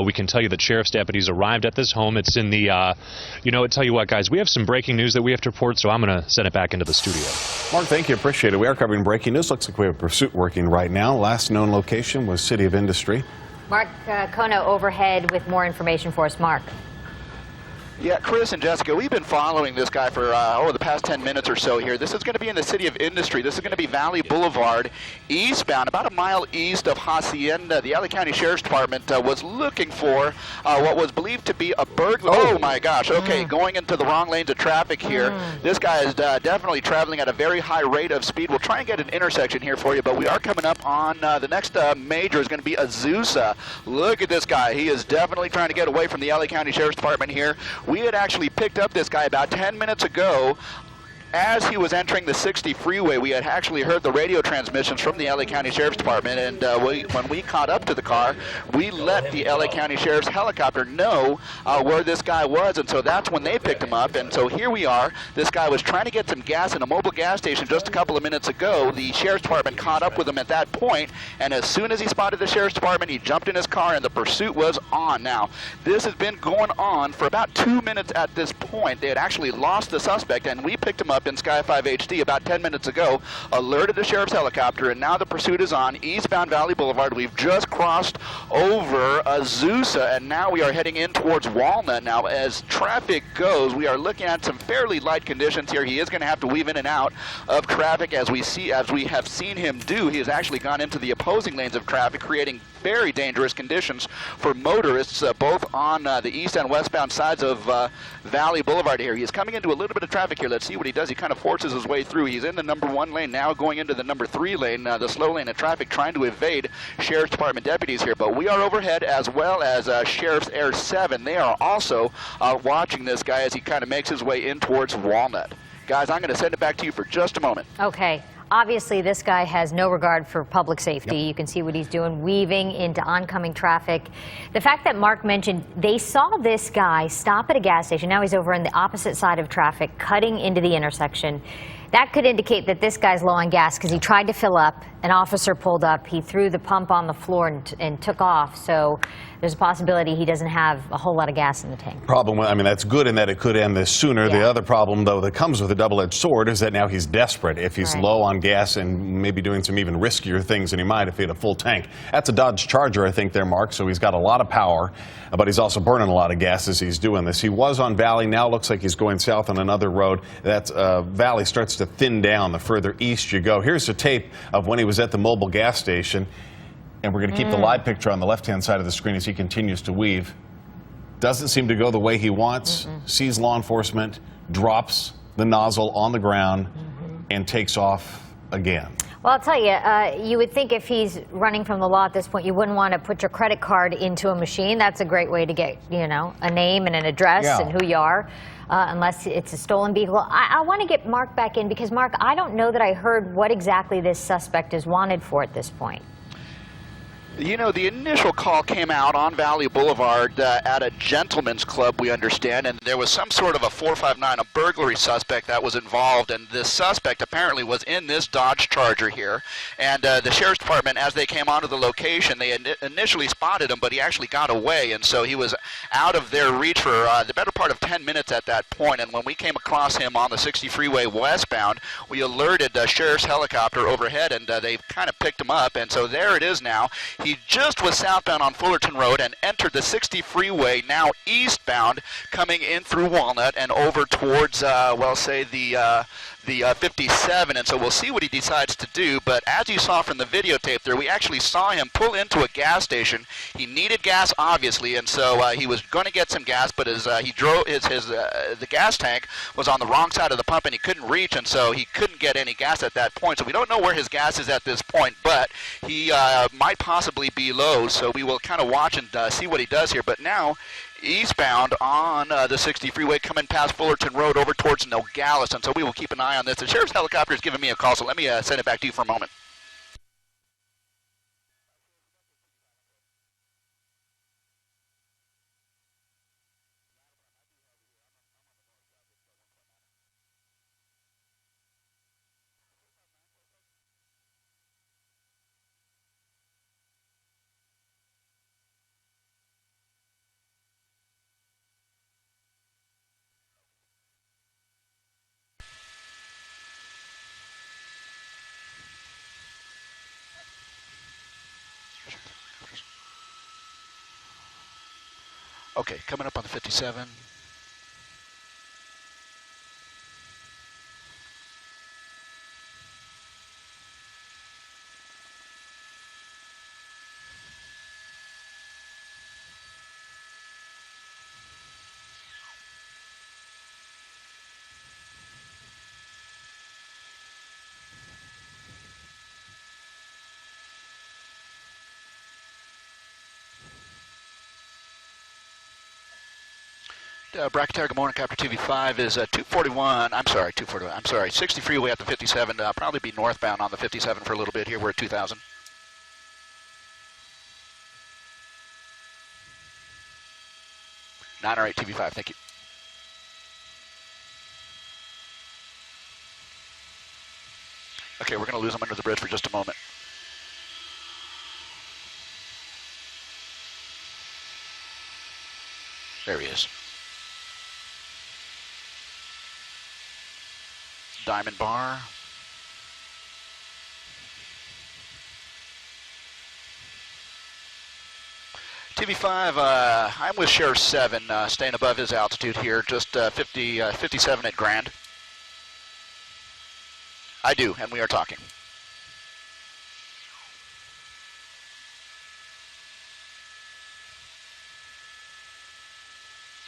We can tell you that sheriff's deputies arrived at this home. It's in the, you know, tell you what, guys, we have some breaking news that we have to report, so I'm going to send it back into the studio. Mark, thank you. Appreciate it. We are covering breaking news. Looks like we have a pursuit working right now. Last known location was City of Industry. Mark Kono overhead with more information for us. Mark. Yeah, Chris and Jessica, we've been following this guy for the past 10 minutes or so here. This is going to be in the City of Industry. This is going to be Valley Boulevard, eastbound, about a mile east of Hacienda. The LA County Sheriff's Department was looking for what was believed to be a burglar. Oh, my gosh. Okay, going into the wrong lanes of traffic here. This guy is definitely traveling at a very high rate of speed. We'll try and get an intersection here for you, but we are coming up on the next major is going to be Azusa. Look at this guy. He is definitely trying to get away from the LA County Sheriff's Department here. We had actually picked up this guy about 10 minutes ago. As he was entering the 60 freeway, we had actually heard the radio transmissions from the LA County Sheriff's Department, and when we caught up to the car, we let the LA County Sheriff's helicopter know where this guy was, and so that's when they picked him up. And so here we are. This guy was trying to get some gas in a mobile gas station just a couple of minutes ago. The Sheriff's Department caught up with him at that point, and as soon as he spotted the Sheriff's Department, he jumped in his car, and the pursuit was on. Now, this has been going on for about 2 minutes at this point. They had actually lost the suspect, and we picked him up in Sky 5 HD about 10 minutes ago, alerted the sheriff's helicopter, and now the pursuit is on eastbound Valley Boulevard. We've just crossed over Azusa, and now we are heading in towards Walnut. Now, as traffic goes, we are looking at some fairly light conditions here. He is going to have to weave in and out of traffic as we have seen him do. He has actually gone into the opposing lanes of traffic, creating very dangerous conditions for motorists both on the east and westbound sides of Valley Boulevard here. He is coming into a little bit of traffic here. Let's see what he does. He kind of forces his way through. He's in the number 1 lane now, going into the number 3 lane, the slow lane of traffic, trying to evade Sheriff's Department deputies here. But we are overhead, as well as Sheriff's Air 7. They are also watching this guy as he kind of makes his way in towards Walnut. Guys, I'm going to send it back to you for just a moment. Okay. Obviously, this guy has no regard for public safety. Yep. You can see what he's doing, weaving into oncoming traffic. The fact that Mark mentioned they saw this guy stop at a gas station. Now he's over on the opposite side of traffic, cutting into the intersection. That could indicate that this guy's low on gas because he tried to fill up. An officer pulled up. He threw the pump on the floor and took off. So there's a possibility he doesn't have a whole lot of gas in the tank. Problem, I mean, that's good in that it could end this sooner. Yeah. The other problem, though, that comes with a double-edged sword is that now he's desperate. If he's low on gas and maybe doing some even riskier things than he might if he had a full tank. That's a Dodge Charger, I think, there, Mark. So he's got a lot of power, but he's also burning a lot of gas as he's doing this. He was on Valley. Now looks like he's going south on another road. That Valley starts to thin down the further east you go. Here's a tape of when he was at the mobile gas station. And we're going to keep the live picture on the left-hand side of the screen as he continues to weave. Doesn't seem to go the way he wants. Sees law enforcement, drops the nozzle on the ground, and takes off again. Well, I'll tell you, you would think if he's running from the law at this point, you wouldn't want to put your credit card into a machine. That's a great way to get, you know, a name and an address and who you are, unless it's a stolen vehicle. I want to get Mark back in because, Mark, I don't know that I heard what exactly this suspect is wanted for at this point. You know, the initial call came out on Valley Boulevard at a gentleman's club, we understand, and there was some sort of a 459, a burglary suspect that was involved, and this suspect apparently was in this Dodge Charger here. And the Sheriff's Department, as they came onto the location, they initially spotted him, but he actually got away, and so he was out of their reach for the better part of 10 minutes at that point. And when we came across him on the 60 freeway westbound, we alerted the Sheriff's helicopter overhead, and they kind of picked him up, and so there it is now. He just was southbound on Fullerton Road and entered the 60 freeway, now eastbound, coming in through Walnut and over towards, well, say the 57, and so we'll see what he decides to do. But as you saw from the videotape there, we actually saw him pull into a gas station. He needed gas, obviously, and so he was going to get some gas, but as he drove the gas tank was on the wrong side of the pump and he couldn't reach, and so he couldn't get any gas at that point. So we don't know where his gas is at this point, but he might possibly be low, so we will kind of watch and see what he does here. But now eastbound on the 60 freeway, coming past Fullerton Road over towards Nogales, and so we will keep an eye on this. The sheriff's helicopter is giving me a call, so let me send it back to you for a moment. Okay, coming up on the 57. Bracketeer, good morning. Copter TV5 is 241. I'm sorry, 241. I'm sorry, 60 freeway at the 57. Probably be northbound on the 57 for a little bit here. We're at 2000. Nine or eight TV5. Thank you. Okay, we're going to lose him under the bridge for just a moment. There he is. Diamond Bar. TV5, I'm with Sheriff 7, staying above his altitude here, just 57 at Grand. I do, and we are talking.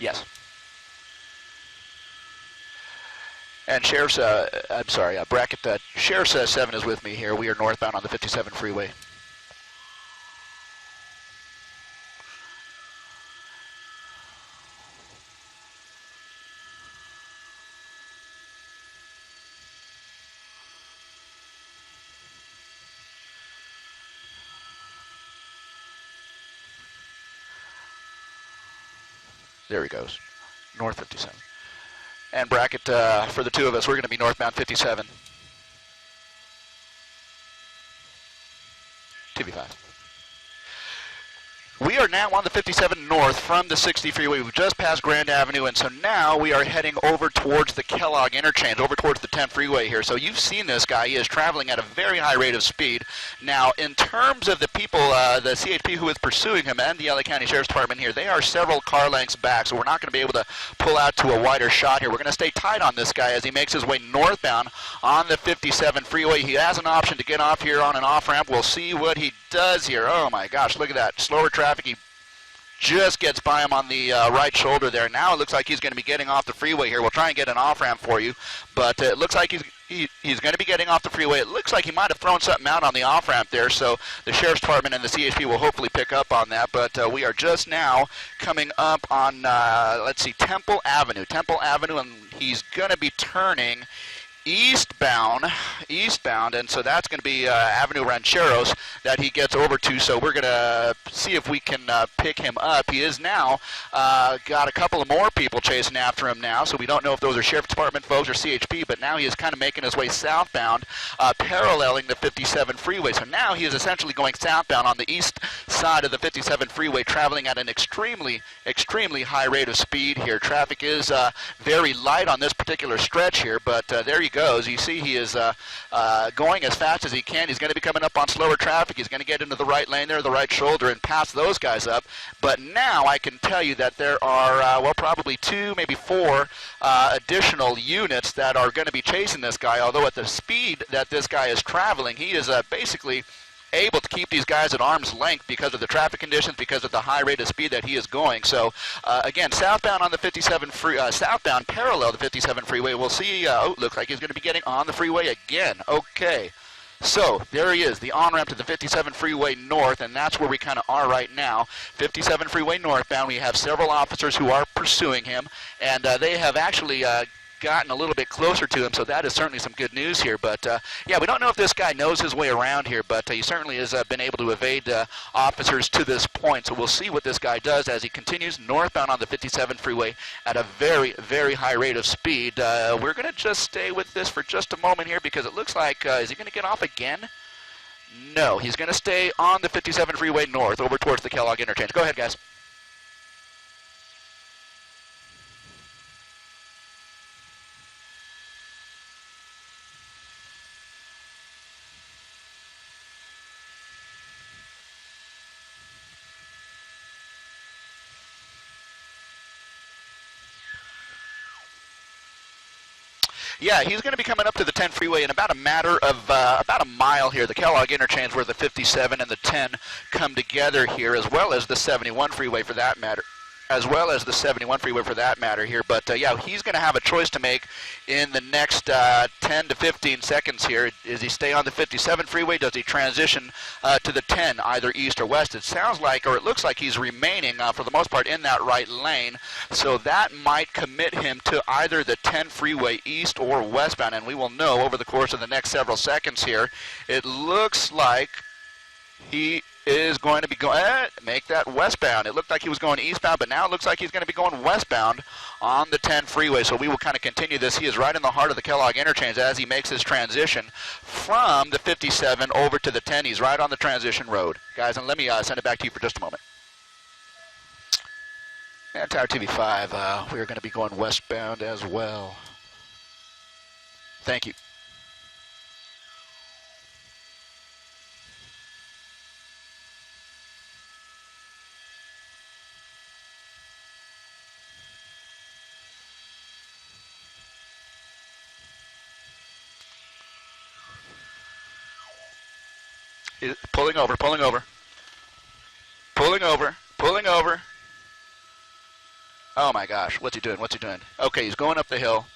Yes. And Sheriff's, I'm sorry, Bracket, Sheriff's 7 is with me here. We are northbound on the 57 freeway. There he goes, north 57. And Bracket, for the two of us, we're going to be northbound 57. TV5. We are now on the 57 north from the 60 freeway. We've just passed Grand Avenue, and so now we are heading over towards the Kellogg interchange, over towards the 10 freeway here. So you've seen this guy. He is traveling at a very high rate of speed. Now, in terms of the people, the CHP who is pursuing him and the LA County Sheriff's Department here, they are several car lengths back, so we're not going to be able to pull out to a wider shot here. We're going to stay tight on this guy as he makes his way northbound on the 57 freeway. He has an option to get off here on an off-ramp. We'll see what he does here. Oh, my gosh, look at that. Slower traffic. He just gets by him on the right shoulder there. Now it looks like he's going to be getting off the freeway here. We'll try and get an off-ramp for you, but it looks like he's going to be getting off the freeway. It looks like he might have thrown something out on the off-ramp there, so the Sheriff's Department and the CHP will hopefully pick up on that, but we are just now coming up on, let's see, Temple Avenue, and he's going to be turning eastbound, and so that's going to be Avenue Rancheros that he gets over to, so we're going to see if we can pick him up. He is now got a couple of more people chasing after him now, so we don't know if those are Sheriff's Department folks or CHP, but now he is kind of making his way southbound, paralleling the 57 freeway. So now he is essentially going southbound on the east side of the 57 freeway, traveling at an extremely high rate of speed here. Traffic is very light on this particular stretch here, but there you goes. You see he is going as fast as he can. He's going to be coming up on slower traffic. He's going to get into the right lane there, the right shoulder, and pass those guys up. But now I can tell you that there are, well, probably 2, maybe 4 additional units that are going to be chasing this guy, although at the speed that this guy is traveling, he is basically able to keep these guys at arm's length because of the traffic conditions, because of the high rate of speed that he is going. So again, southbound on the 57 southbound parallel the 57 freeway. We'll see. Oh, looks like he's going to be getting on the freeway again. Okay. So there he is, the on-ramp to the 57 freeway north, and that's where we kind of are right now. 57 freeway northbound. We have several officers who are pursuing him, and they have actually gotten a little bit closer to him, so that is certainly some good news here. But yeah, we don't know if this guy knows his way around here, but he certainly has been able to evade officers to this point. So we'll see what this guy does as he continues northbound on the 57 freeway at a very high rate of speed. We're going to just stay with this for just a moment here because it looks like, is he going to get off again? No, he's going to stay on the 57 freeway north over towards the Kellogg interchange. Go ahead, guys. Yeah, he's going to be coming up to the 10 freeway in about a matter of about a mile here. The Kellogg interchange where the 57 and the 10 come together here, as well as the 71 freeway for that matter. Here. But yeah, he's going to have a choice to make in the next 10 to 15 seconds here. Does he stay on the 57 freeway? Does he transition to the 10, either east or west? It sounds like, or it looks like he's remaining for the most part in that right lane. So that might commit him to either the 10 freeway east or westbound, and we will know over the course of the next several seconds here. It looks like he is going to be going, make that westbound. It looked like he was going eastbound, but now it looks like he's going to be going westbound on the 10 freeway. So we will kind of continue this. He is right in the heart of the Kellogg interchange as he makes his transition from the 57 over to the 10. He's right on the transition road. Guys, and let me send it back to you for just a moment. And Tower TV5, we're going to be going westbound as well. Thank you. Pulling over. Oh my gosh, what's he doing? Okay, he's going up the hill.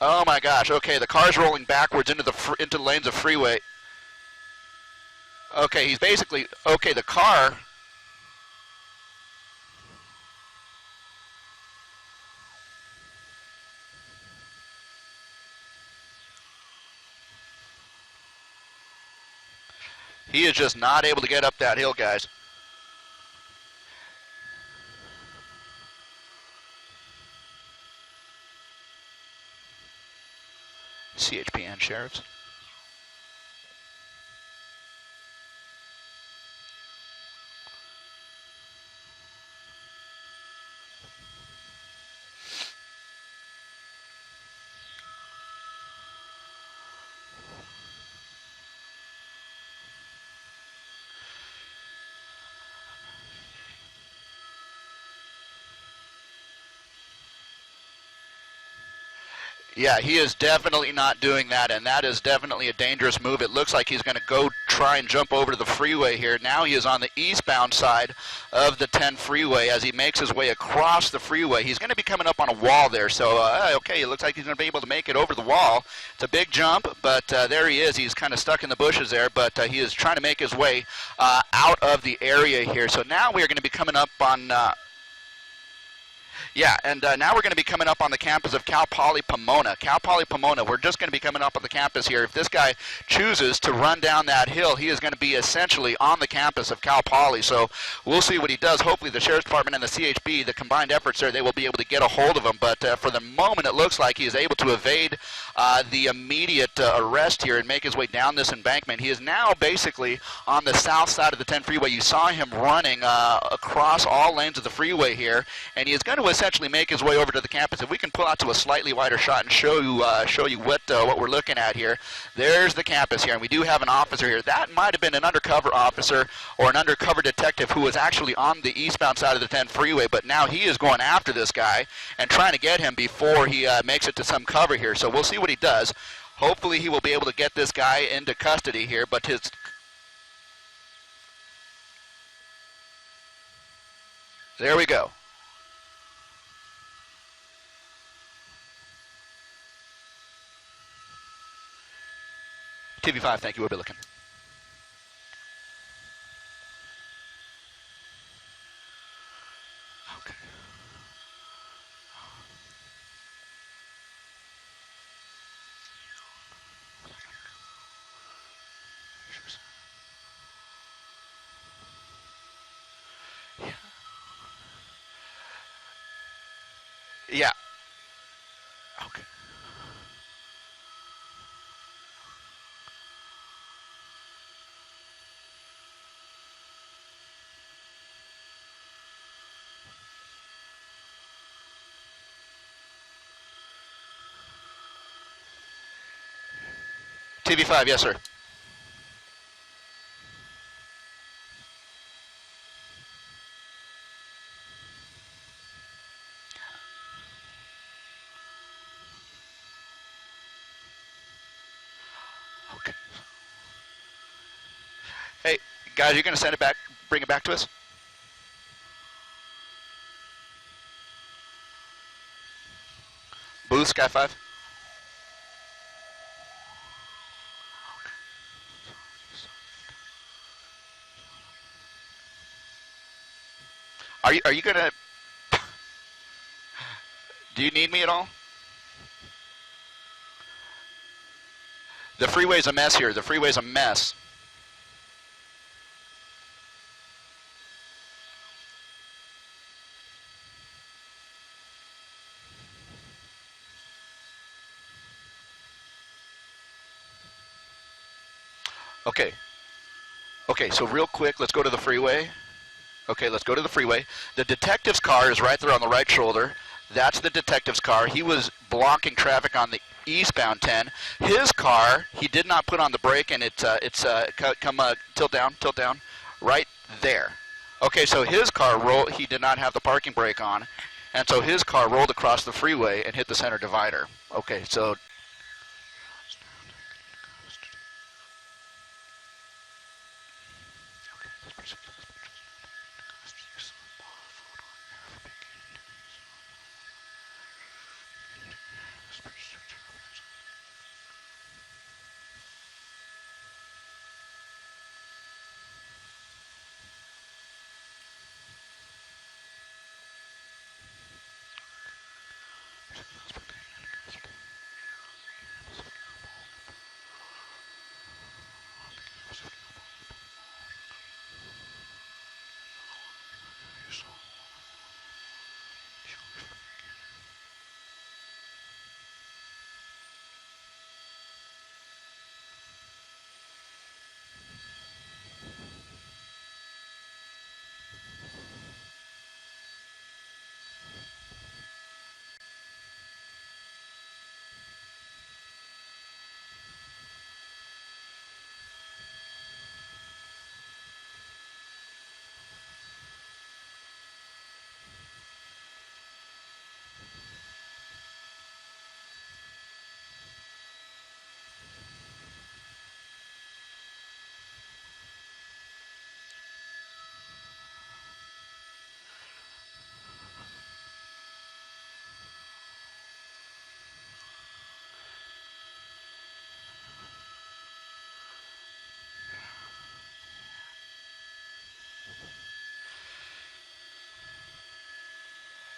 Oh my gosh, okay, the car's rolling backwards into the lanes of freeway. Okay, he's basically, okay, the car. He is just not able to get up that hill, guys. CHPN sheriffs. Yeah, he is definitely not doing that, and that is definitely a dangerous move. It looks like he's going to go try and jump over to the freeway here. Now he is on the eastbound side of the 10 freeway as he makes his way across the freeway. He's going to be coming up on a wall there, so okay, it looks like he's going to be able to make it over the wall. It's a big jump, but there he is. He's kind of stuck in the bushes there, but he is trying to make his way out of the area here. So now we are going to be coming up on... now we're going to be coming up on the campus of Cal Poly Pomona. We're just going to be coming up on the campus here. If this guy chooses to run down that hill, he is going to be essentially on the campus of Cal Poly. So we'll see what he does. Hopefully the Sheriff's Department and the CHB, the combined efforts there, they will be able to get a hold of him. But for the moment, it looks like he is able to evade the immediate arrest here and make his way down this embankment. He is now basically on the south side of the 10 freeway. You saw him running across all lanes of the freeway here, and he is going to essentially make his way over to the campus. If we can pull out to a slightly wider shot and show you what we're looking at here. There's the campus here, and we do have an officer here. That might have been an undercover officer or an undercover detective who was actually on the eastbound side of the 10 freeway, but now he is going after this guy and trying to get him before he makes it to some cover here. So we'll see what he does. Hopefully he will be able to get this guy into custody here, but his... There we go. TV5, thank you. We'll be looking. Okay. Yeah. Yeah. Okay. TV5, yes, sir. Guys, you're going to send it back, bring it back to us? Booth, Sky 5. Are you going to... Do you need me at all? The freeway's a mess here. The freeway's a mess. Okay. Okay, so real quick, let's go to the freeway. Okay, let's go to the freeway. The detective's car is right there on the right shoulder. That's the detective's car. He was blocking traffic on the eastbound 10. His car, he did not put on the brake, and tilt down, right there. Okay, so his car he did not have the parking brake on, and so his car rolled across the freeway and hit the center divider. Okay, so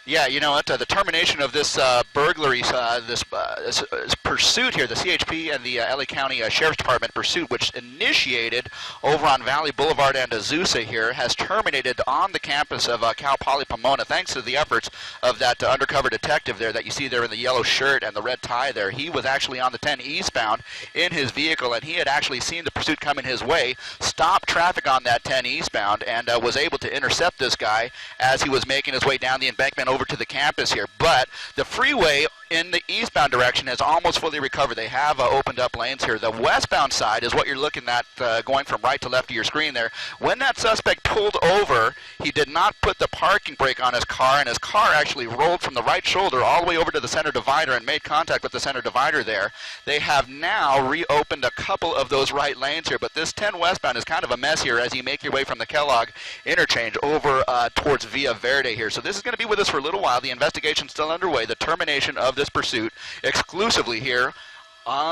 yeah, you know what? The termination of this burglary, this pursuit here, the CHP and the LA County Sheriff's Department pursuit, which initiated over on Valley Boulevard and Azusa here, has terminated on the campus of Cal Poly Pomona, thanks to the efforts of that undercover detective there that you see there in the yellow shirt and the red tie there. He was actually on the 10 eastbound in his vehicle, and he had actually seen the pursuit coming his way, stopped traffic on that 10 eastbound, and was able to intercept this guy as he was making his way down the embankment over to the campus here. But the freeway in the eastbound direction has almost fully recovered. They have opened up lanes here. The westbound side is what you're looking at going from right to left of your screen there. When that suspect pulled over, he did not put the parking brake on his car, and his car actually rolled from the right shoulder all the way over to the center divider and made contact with the center divider there. They have now reopened a couple of those right lanes here, but this 10 westbound is kind of a mess here as you make your way from the Kellogg interchange over towards Villa Verde here. So this is going to be with us for a little while. The investigation's still underway. The termination of this pursuit exclusively here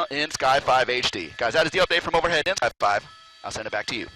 in Sky 5 HD. Guys, that is the update from overhead in Sky 5. I'll send it back to you.